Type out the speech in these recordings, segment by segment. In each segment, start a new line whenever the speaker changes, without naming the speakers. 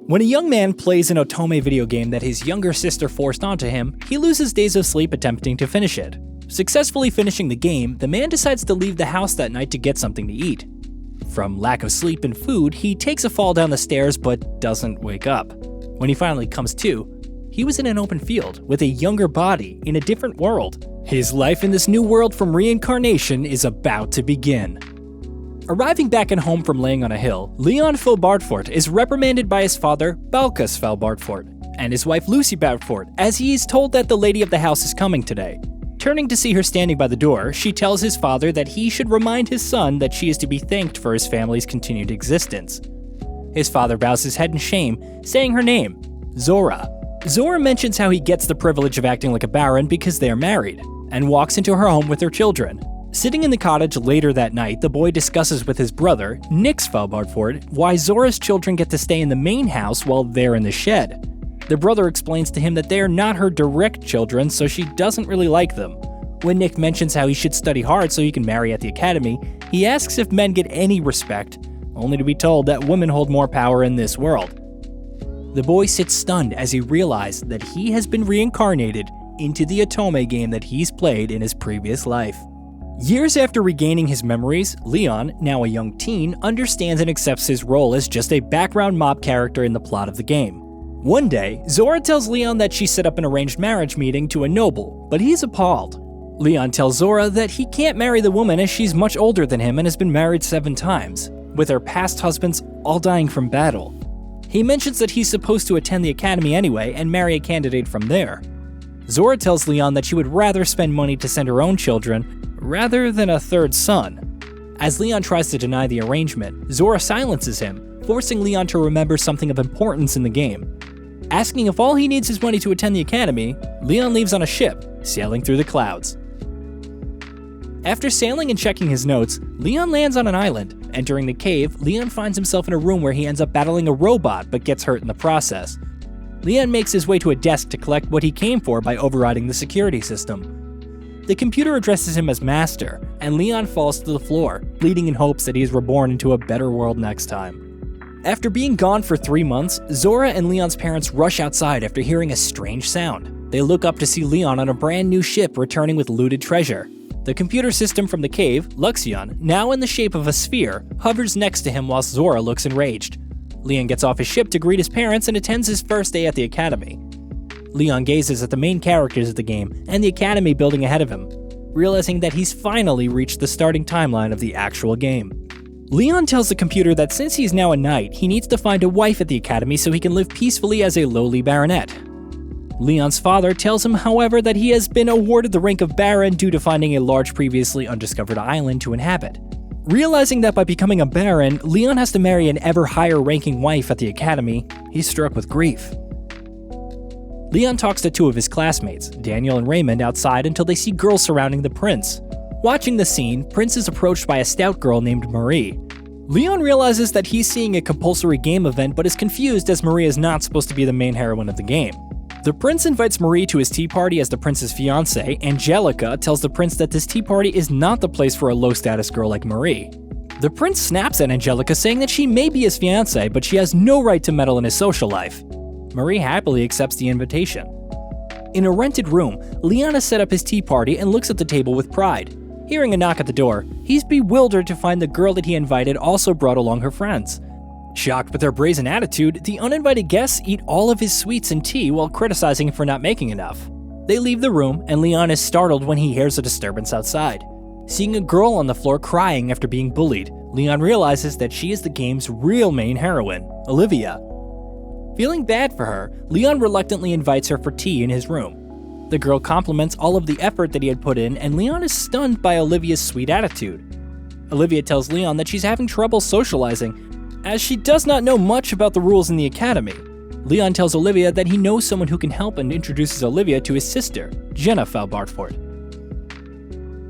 When a young man plays an Otome video game that his younger sister forced onto him, he loses days of sleep attempting to finish it. Successfully finishing the game, the man decides to leave the house that night to get something to eat. From lack of sleep and food, he takes a fall down the stairs but doesn't wake up. When he finally comes to, he was in an open field with a younger body in a different world. His life in this new world from reincarnation is about to begin. Arriving back at home from laying on a hill, Leon Fou Bartfort is reprimanded by his father, Balkas Fou Bartfort, and his wife Lucy Bartfort, as he is told that the lady of the house is coming today. Turning to see her standing by the door, she tells his father that he should remind his son that she is to be thanked for his family's continued existence. His father bows his head in shame, saying her name, Zora. Zora mentions how he gets the privilege of acting like a baron because they are married, and walks into her home with her children. Sitting in the cottage later that night, the boy discusses with his brother, Nix Fou Bartfort, why Zora's children get to stay in the main house while they're in the shed. The brother explains to him that they are not her direct children, so she doesn't really like them. When Nick mentions how he should study hard so he can marry at the academy, he asks if men get any respect, only to be told that women hold more power in this world. The boy sits stunned as he realizes that he has been reincarnated into the Otome game that he's played in his previous life. Years after regaining his memories, Leon, now a young teen, understands and accepts his role as just a background mob character in the plot of the game. One day, Zora tells Leon that she set up an arranged marriage meeting to a noble, but he's appalled. Leon tells Zora that he can't marry the woman as she's much older than him and has been married 7 times, with her past husbands all dying from battle. He mentions that he's supposed to attend the academy anyway and marry a candidate from there. Zora tells Leon that she would rather spend money to send her own children rather than a third son. As Leon tries to deny the arrangement, Zora silences him, forcing Leon to remember something of importance in the game. Asking if all he needs is money to attend the academy, Leon leaves on a ship, sailing through the clouds. After sailing and checking his notes, Leon lands on an island. Entering the cave, Leon finds himself in a room where he ends up battling a robot but gets hurt in the process. Leon makes his way to a desk to collect what he came for by overriding the security system. The computer addresses him as Master, and Leon falls to the floor, bleeding in hopes that he is reborn into a better world next time. After being gone for 3 months, Zora and Leon's parents rush outside after hearing a strange sound. They look up to see Leon on a brand new ship returning with looted treasure. The computer system from the cave, Luxion, now in the shape of a sphere, hovers next to him while Zora looks enraged. Leon gets off his ship to greet his parents and attends his first day at the academy. Leon gazes at the main characters of the game and the academy building ahead of him, realizing that he's finally reached the starting timeline of the actual game. Leon tells the computer that since he's now a knight, he needs to find a wife at the academy so he can live peacefully as a lowly baronet. Leon's father tells him, however, that he has been awarded the rank of baron due to finding a large previously undiscovered island to inhabit. Realizing that by becoming a baron, Leon has to marry an ever higher ranking wife at the academy, he's struck with grief. Leon talks to 2 of his classmates, Daniel and Raymond, outside until they see girls surrounding the prince. Watching the scene, Prince is approached by a stout girl named Marie. Leon realizes that he's seeing a compulsory game event but is confused as Marie is not supposed to be the main heroine of the game. The prince invites Marie to his tea party as the prince's fiancée. Angelica tells the prince that this tea party is not the place for a low-status girl like Marie. The prince snaps at Angelica, saying that she may be his fiancée, but she has no right to meddle in his social life. Marie happily accepts the invitation. In a rented room, Leon has set up his tea party and looks at the table with pride. Hearing a knock at the door, he's bewildered to find the girl that he invited also brought along her friends. Shocked with their brazen attitude, the uninvited guests eat all of his sweets and tea while criticizing him for not making enough. They leave the room, and Leon is startled when he hears a disturbance outside. Seeing a girl on the floor crying after being bullied, Leon realizes that she is the game's real main heroine, Olivia. Feeling bad for her, Leon reluctantly invites her for tea in his room. The girl compliments all of the effort that he had put in, and Leon is stunned by Olivia's sweet attitude. Olivia tells Leon that she's having trouble socializing, as she does not know much about the rules in the academy. Leon tells Olivia that he knows someone who can help and introduces Olivia to his sister, Jenna Fou Bartfort.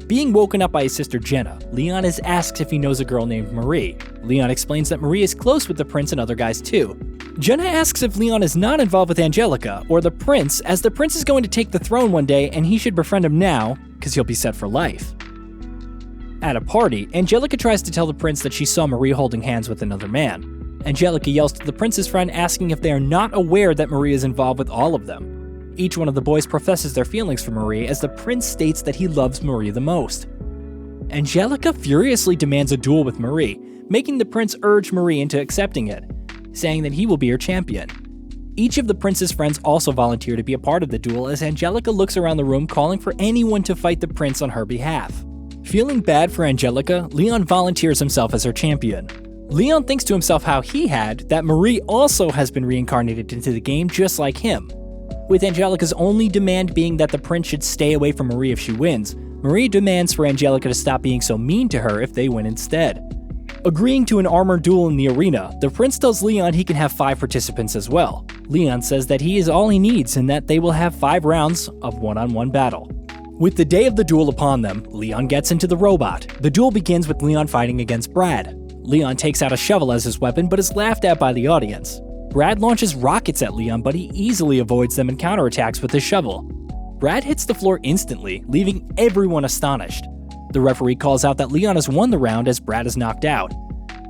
Being woken up by his sister Jenna, Leon is asked if he knows a girl named Marie. Leon explains that Marie is close with the prince and other guys too. Jenna asks if Leon is not involved with Angelica or the prince, as the prince is going to take the throne one day and he should befriend him now, because he'll be set for life. At a party, Angelica tries to tell the prince that she saw Marie holding hands with another man. Angelica yells to the prince's friend asking if they are not aware that Marie is involved with all of them. Each one of the boys professes their feelings for Marie as the prince states that he loves Marie the most. Angelica furiously demands a duel with Marie, making the prince urge Marie into accepting it, saying that he will be her champion. Each of the prince's friends also volunteer to be a part of the duel as Angelica looks around the room calling for anyone to fight the prince on her behalf. Feeling bad for Angelica, Leon volunteers himself as her champion. Leon thinks to himself how he had that Marie also has been reincarnated into the game just like him. With Angelica's only demand being that the prince should stay away from Marie if she wins, Marie demands for Angelica to stop being so mean to her if they win instead. Agreeing to an armored duel in the arena, the prince tells Leon he can have 5 participants as well. Leon says that he is all he needs and that they will have 5 rounds of one-on-one battle. With the day of the duel upon them, Leon gets into the robot. The duel begins with Leon fighting against Brad. Leon takes out a shovel as his weapon but is laughed at by the audience. Brad launches rockets at Leon but he easily avoids them and counterattacks with his shovel. Brad hits the floor instantly, leaving everyone astonished. The referee calls out that Leon has won the round as Brad is knocked out.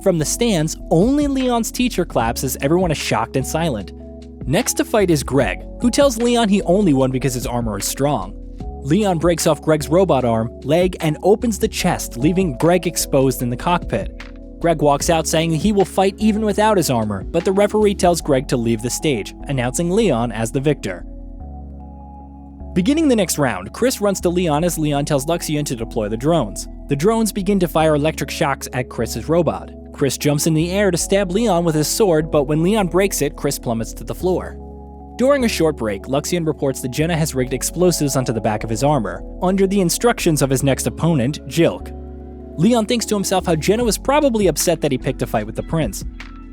From the stands, only Leon's teacher claps as everyone is shocked and silent. Next to fight is Greg, who tells Leon he only won because his armor is strong. Leon breaks off Greg's robot arm, leg, and opens the chest, leaving Greg exposed in the cockpit. Greg walks out saying he will fight even without his armor, but the referee tells Greg to leave the stage, announcing Leon as the victor. Beginning the next round, Chris runs to Leon as Leon tells Luxian to deploy the drones. The drones begin to fire electric shocks at Chris's robot. Chris jumps in the air to stab Leon with his sword, but when Leon breaks it, Chris plummets to the floor. During a short break, Luxian reports that Jenna has rigged explosives onto the back of his armor, under the instructions of his next opponent, Jilk. Leon thinks to himself how Jenna was probably upset that he picked a fight with the prince.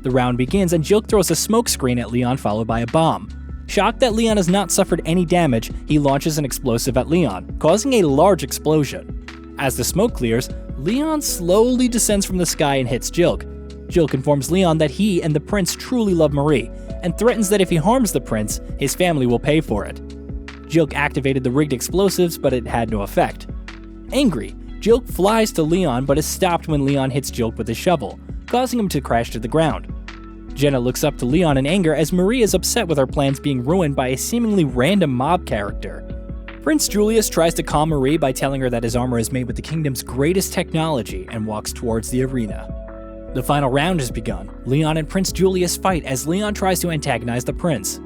The round begins and Jilk throws a smoke screen at Leon followed by a bomb. Shocked that Leon has not suffered any damage, he launches an explosive at Leon, causing a large explosion. As the smoke clears, Leon slowly descends from the sky and hits Jilk. Jilk informs Leon that he and the prince truly love Marie, and threatens that if he harms the prince, his family will pay for it. Jilk activated the rigged explosives, but it had no effect. Angry, Jilk flies to Leon but is stopped when Leon hits Jilk with his shovel, causing him to crash to the ground. Jenna looks up to Leon in anger as Marie is upset with her plans being ruined by a seemingly random mob character. Prince Julius tries to calm Marie by telling her that his armor is made with the kingdom's greatest technology and walks towards the arena. The final round has begun. Leon and Prince Julius fight as Leon tries to antagonize the prince.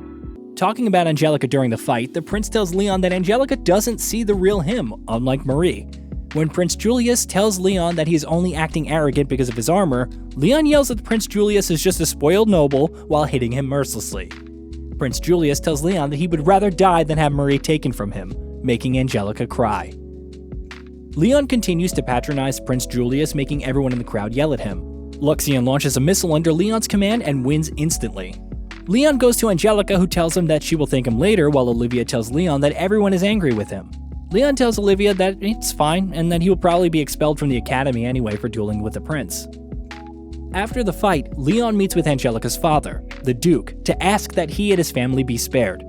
Talking about Angelica during the fight, the prince tells Leon that Angelica doesn't see the real him, unlike Marie. When Prince Julius tells Leon that he is only acting arrogant because of his armor, Leon yells that Prince Julius is just a spoiled noble while hitting him mercilessly. Prince Julius tells Leon that he would rather die than have Marie taken from him, making Angelica cry. Leon continues to patronize Prince Julius, making everyone in the crowd yell at him. Luxian launches a missile under Leon's command and wins instantly. Leon goes to Angelica, who tells him that she will thank him later, while Olivia tells Leon that everyone is angry with him. Leon tells Olivia that it's fine and that he will probably be expelled from the academy anyway for dueling with the prince. After the fight, Leon meets with Angelica's father, the Duke, to ask that he and his family be spared.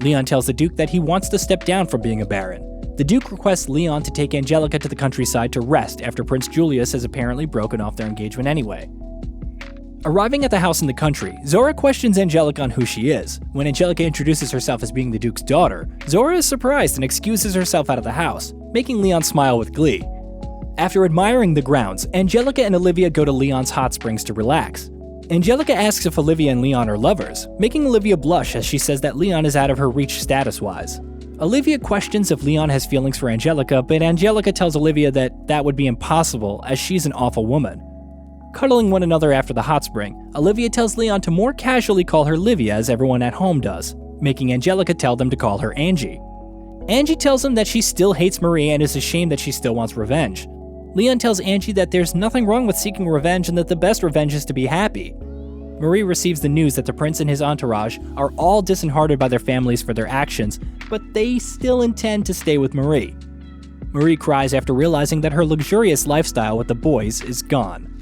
Leon tells the Duke that he wants to step down from being a baron. The Duke requests Leon to take Angelica to the countryside to rest after Prince Julius has apparently broken off their engagement anyway. Arriving at the house in the country, Zora questions Angelica on who she is. When Angelica introduces herself as being the Duke's daughter, Zora is surprised and excuses herself out of the house, making Leon smile with glee. After admiring the grounds, Angelica and Olivia go to Leon's hot springs to relax. Angelica asks if Olivia and Leon are lovers, making Olivia blush as she says that Leon is out of her reach status-wise. Olivia questions if Leon has feelings for Angelica, but Angelica tells Olivia that that would be impossible as she's an awful woman. Cuddling one another after the hot spring, Olivia tells Leon to more casually call her Livia as everyone at home does, making Angelica tell them to call her Angie. Angie tells him that she still hates Marie and is ashamed that she still wants revenge. Leon tells Angie that there's nothing wrong with seeking revenge and that the best revenge is to be happy. Marie receives the news that the prince and his entourage are all disheartened by their families for their actions, but they still intend to stay with Marie. Marie cries after realizing that her luxurious lifestyle with the boys is gone.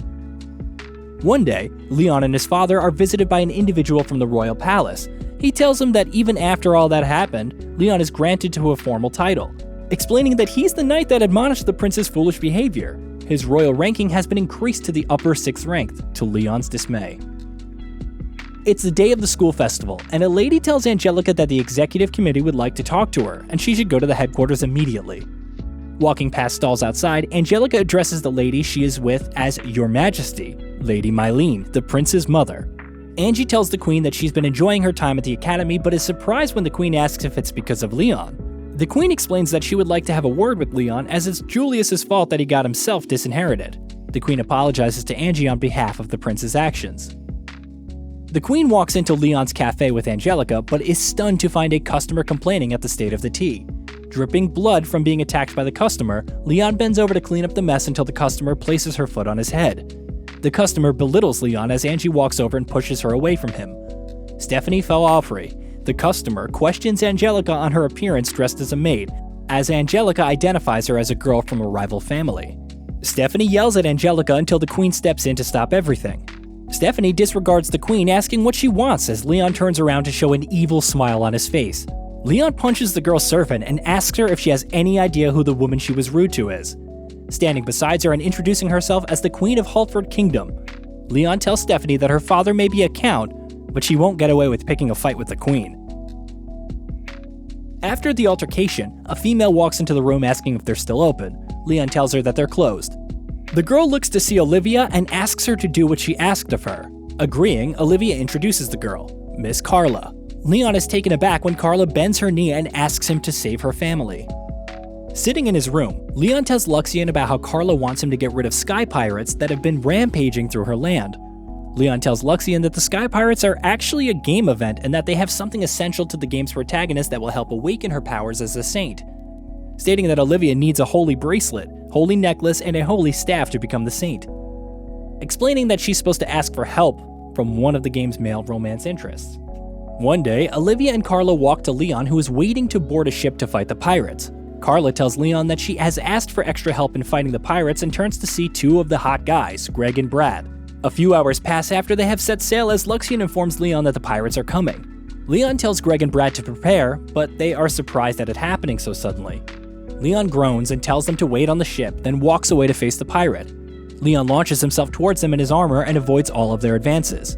One day, Leon and his father are visited by an individual from the royal palace. He tells him that even after all that happened, Leon is granted to a formal title, explaining that he's the knight that admonished the prince's foolish behavior. His royal ranking has been increased to the upper 6th rank, to Leon's dismay. It's the day of the school festival, and a lady tells Angelica that the executive committee would like to talk to her, and she should go to the headquarters immediately. Walking past stalls outside, Angelica addresses the lady she is with as Your Majesty, Lady Mylene, the prince's mother. Angie tells the queen that she's been enjoying her time at the academy, but is surprised when the queen asks if it's because of Leon. The queen explains that she would like to have a word with Leon, as it's Julius's fault that he got himself disinherited. The queen apologizes to Angie on behalf of the prince's actions. The queen walks into Leon's cafe with Angelica, but is stunned to find a customer complaining at the state of the tea. Dripping blood from being attacked by the customer, Leon bends over to clean up the mess until the customer places her foot on his head. The customer belittles Leon as Angie walks over and pushes her away from him. Stephanie Fellafri, the customer, questions Angelica on her appearance dressed as a maid, as Angelica identifies her as a girl from a rival family. Stephanie yells at Angelica until the queen steps in to stop everything. Stephanie disregards the queen, asking what she wants as Leon turns around to show an evil smile on his face. Leon punches the girl's servant and asks her if she has any idea who the woman she was rude to is. Standing beside her and introducing herself as the Queen of Halford Kingdom, Leon tells Stephanie that her father may be a count, but she won't get away with picking a fight with the queen. After the altercation, a female walks into the room asking if they're still open. Leon tells her that they're closed. The girl looks to see Olivia and asks her to do what she asked of her. Agreeing, Olivia introduces the girl, Miss Carla. Leon is taken aback when Carla bends her knee and asks him to save her family. Sitting in his room, Leon tells Luxian about how Carla wants him to get rid of sky pirates that have been rampaging through her land. Leon tells Luxian that the sky pirates are actually a game event and that they have something essential to the game's protagonist that will help awaken her powers as a saint, stating that Olivia needs a holy bracelet, holy necklace, and a holy staff to become the saint, explaining that she's supposed to ask for help from one of the game's male romance interests. One day, Olivia and Carla walk to Leon, who is waiting to board a ship to fight the pirates. Carla tells Leon that she has asked for extra help in fighting the pirates and turns to see two of the hot guys, Greg and Brad. A few hours pass after they have set sail as Luxian informs Leon that the pirates are coming. Leon tells Greg and Brad to prepare, but they are surprised at it happening so suddenly. Leon groans and tells them to wait on the ship, then walks away to face the pirate. Leon launches himself towards them in his armor and avoids all of their advances.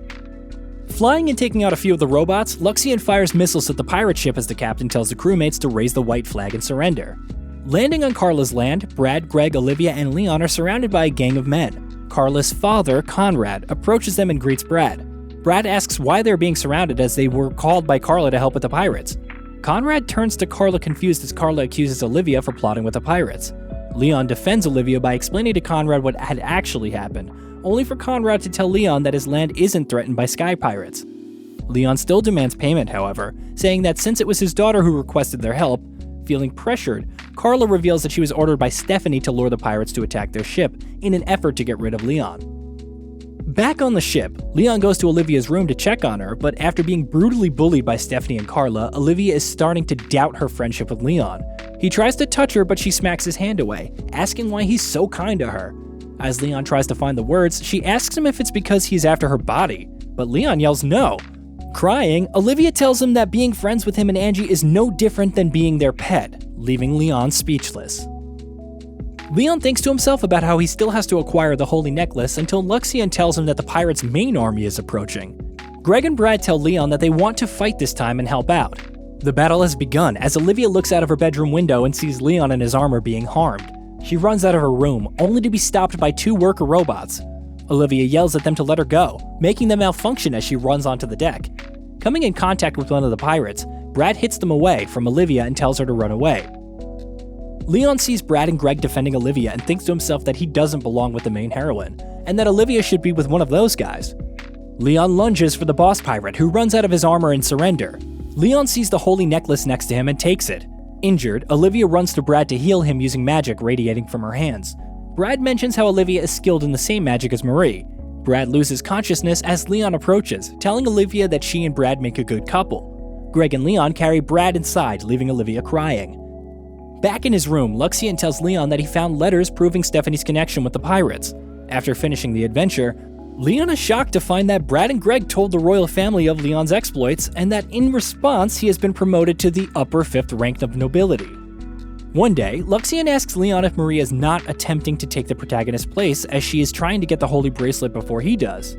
Flying and taking out a few of the robots, Luxian fires missiles at the pirate ship as the captain tells the crewmates to raise the white flag and surrender. Landing on Carla's land, Brad, Greg, Olivia, and Leon are surrounded by a gang of men. Carla's father, Conrad, approaches them and greets Brad. Brad asks why they're being surrounded as they were called by Carla to help with the pirates. Conrad turns to Carla confused as Carla accuses Olivia for plotting with the pirates. Leon defends Olivia by explaining to Conrad what had actually happened, only for Conrad to tell Leon that his land isn't threatened by sky pirates. Leon still demands payment, however, saying that since it was his daughter who requested their help, feeling pressured, Carla reveals that she was ordered by Stephanie to lure the pirates to attack their ship in an effort to get rid of Leon. Back on the ship, Leon goes to Olivia's room to check on her, but after being brutally bullied by Stephanie and Carla, Olivia is starting to doubt her friendship with Leon. He tries to touch her, but she smacks his hand away, asking why he's so kind to her. As Leon tries to find the words, she asks him if it's because he's after her body, but Leon yells no. Crying, Olivia tells him that being friends with him and Angie is no different than being their pet, leaving Leon speechless. Leon thinks to himself about how he still has to acquire the holy necklace until Luxian tells him that the pirates' main army is approaching. Greg and Brad tell Leon that they want to fight this time and help out. The battle has begun as Olivia looks out of her bedroom window and sees Leon and his armor being harmed. She runs out of her room, only to be stopped by two worker robots. Olivia yells at them to let her go, making them malfunction as she runs onto the deck. Coming in contact with one of the pirates, Brad hits them away from Olivia and tells her to run away. Leon sees Brad and Greg defending Olivia and thinks to himself that he doesn't belong with the main heroine, and that Olivia should be with one of those guys. Leon lunges for the boss pirate, who runs out of his armor in surrender. Leon sees the holy necklace next to him and takes it. Injured, Olivia runs to Brad to heal him using magic radiating from her hands. Brad mentions how Olivia is skilled in the same magic as Marie. Brad loses consciousness as Leon approaches, telling Olivia that she and Brad make a good couple. Greg and Leon carry Brad inside, leaving Olivia crying. Back in his room, Luxian tells Leon that he found letters proving Stephanie's connection with the pirates. After finishing the adventure, Leon is shocked to find that Brad and Greg told the royal family of Leon's exploits, and that in response he has been promoted to the upper 5th rank of nobility. One day, Luxian asks Leon if Marie is not attempting to take the protagonist's place as she is trying to get the holy bracelet before he does.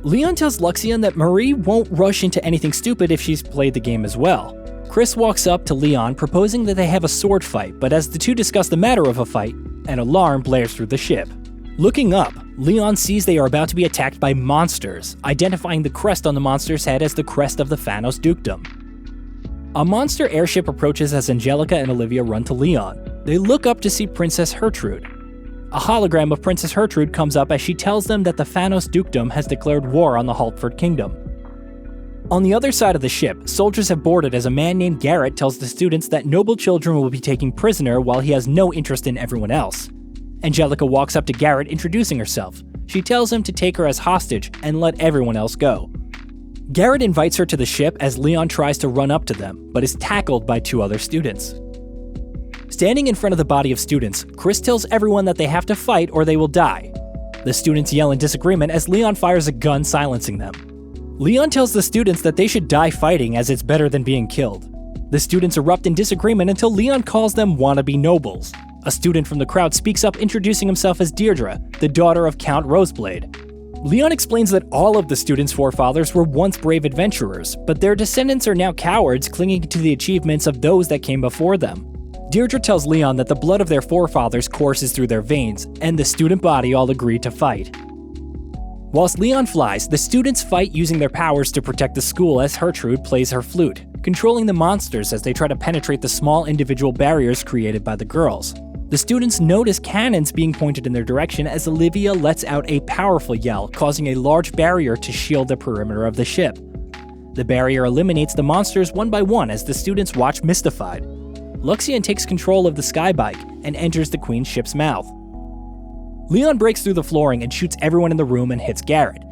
Leon tells Luxian that Marie won't rush into anything stupid if she's played the game as well. Chris walks up to Leon proposing that they have a sword fight, but as the two discuss the matter of a fight, an alarm blares through the ship. Looking up, Leon sees they are about to be attacked by monsters, identifying the crest on the monster's head as the crest of the Thanos dukedom. A monster airship approaches as Angelica and Olivia run to Leon. They look up to see Princess Gertrude. A hologram of Princess Gertrude comes up as she tells them that the Thanos dukedom has declared war on the Haltford Kingdom. On the other side of the ship, soldiers have boarded as a man named Garrett tells the students that noble children will be taken prisoner while he has no interest in everyone else. Angelica walks up to Garrett introducing herself. She tells him to take her as hostage and let everyone else go. Garrett invites her to the ship as Leon tries to run up to them, but is tackled by two other students. Standing in front of the body of students, Chris tells everyone that they have to fight or they will die. The students yell in disagreement as Leon fires a gun silencing them. Leon tells the students that they should die fighting as it's better than being killed. The students erupt in disagreement until Leon calls them wannabe nobles. A student from the crowd speaks up introducing himself as Deirdre, the daughter of Count Roseblade. Leon explains that all of the students' forefathers were once brave adventurers, but their descendants are now cowards clinging to the achievements of those that came before them. Deirdre tells Leon that the blood of their forefathers courses through their veins, and the student body all agree to fight. Whilst Leon flies, the students fight using their powers to protect the school as Gertrude plays her flute, controlling the monsters as they try to penetrate the small individual barriers created by the girls. The students notice cannons being pointed in their direction as Olivia lets out a powerful yell, causing a large barrier to shield the perimeter of the ship. The barrier eliminates the monsters one by one as the students watch mystified. Luxian takes control of the skybike and enters the Queen's ship's mouth. Leon breaks through the flooring and shoots everyone in the room and hits Garrett.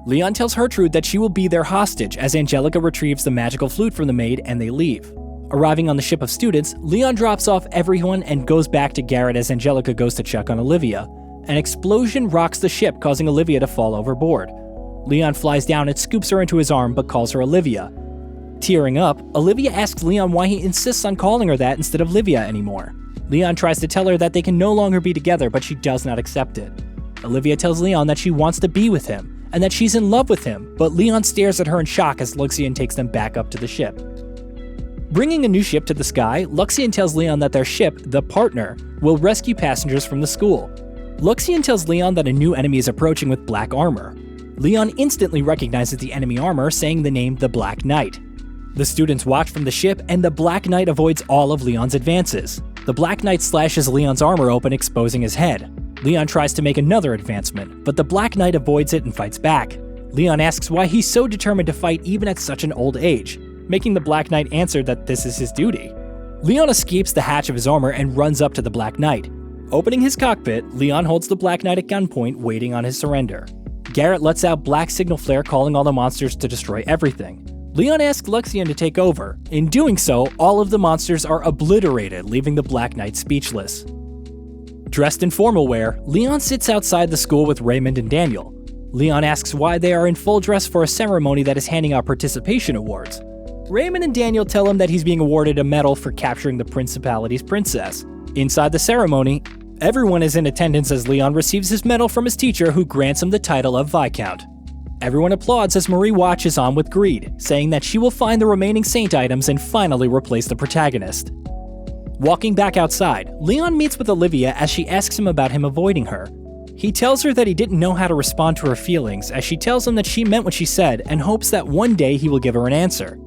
Leon tells Gertrude that she will be their hostage as Angelica retrieves the magical flute from the maid and they leave. Arriving on the ship of students, Leon drops off everyone and goes back to Garrett as Angelica goes to check on Olivia. An explosion rocks the ship, causing Olivia to fall overboard. Leon flies down and scoops her into his arm but calls her Olivia. Tearing up, Olivia asks Leon why he insists on calling her that instead of Livia anymore. Leon tries to tell her that they can no longer be together, but she does not accept it. Olivia tells Leon that she wants to be with him, and that she's in love with him, but Leon stares at her in shock as Luxian takes them back up to the ship. Bringing a new ship to the sky, Luxian tells Leon that their ship, the Partner, will rescue passengers from the school. Luxian tells Leon that a new enemy is approaching with black armor. Leon instantly recognizes the enemy armor, saying the name the Black Knight. The students watch from the ship, and the Black Knight avoids all of Leon's advances. The Black Knight slashes Leon's armor open, exposing his head. Leon tries to make another advancement, but the Black Knight avoids it and fights back. Leon asks why he's so determined to fight even at such an old age, making the Black Knight answer that this is his duty. Leon escapes the hatch of his armor and runs up to the Black Knight. Opening his cockpit, Leon holds the Black Knight at gunpoint, waiting on his surrender. Garrett lets out black signal flare, calling all the monsters to destroy everything. Leon asks Luxian to take over. In doing so, all of the monsters are obliterated, leaving the Black Knight speechless. Dressed in formal wear, Leon sits outside the school with Raymond and Daniel. Leon asks why they are in full dress for a ceremony that is handing out participation awards. Raymond and Daniel tell him that he's being awarded a medal for capturing the principality's princess. Inside the ceremony, everyone is in attendance as Leon receives his medal from his teacher, who grants him the title of Viscount. Everyone applauds as Marie watches on with greed, saying that she will find the remaining saint items and finally replace the protagonist. Walking back outside, Leon meets with Olivia as she asks him about him avoiding her. He tells her that he didn't know how to respond to her feelings, as she tells him that she meant what she said and hopes that one day he will give her an answer.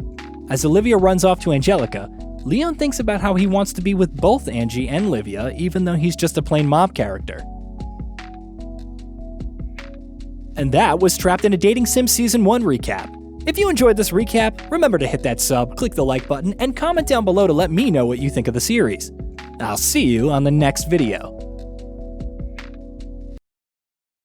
As Olivia runs off to Angelica, Leon thinks about how he wants to be with both Angie and Livia, even though he's just a plain mob character. And that was Trapped in a Dating Sim Season 1 recap. If you enjoyed this recap, remember to hit that sub, click the like button, and comment down below to let me know what you think of the series. I'll see you on the next video.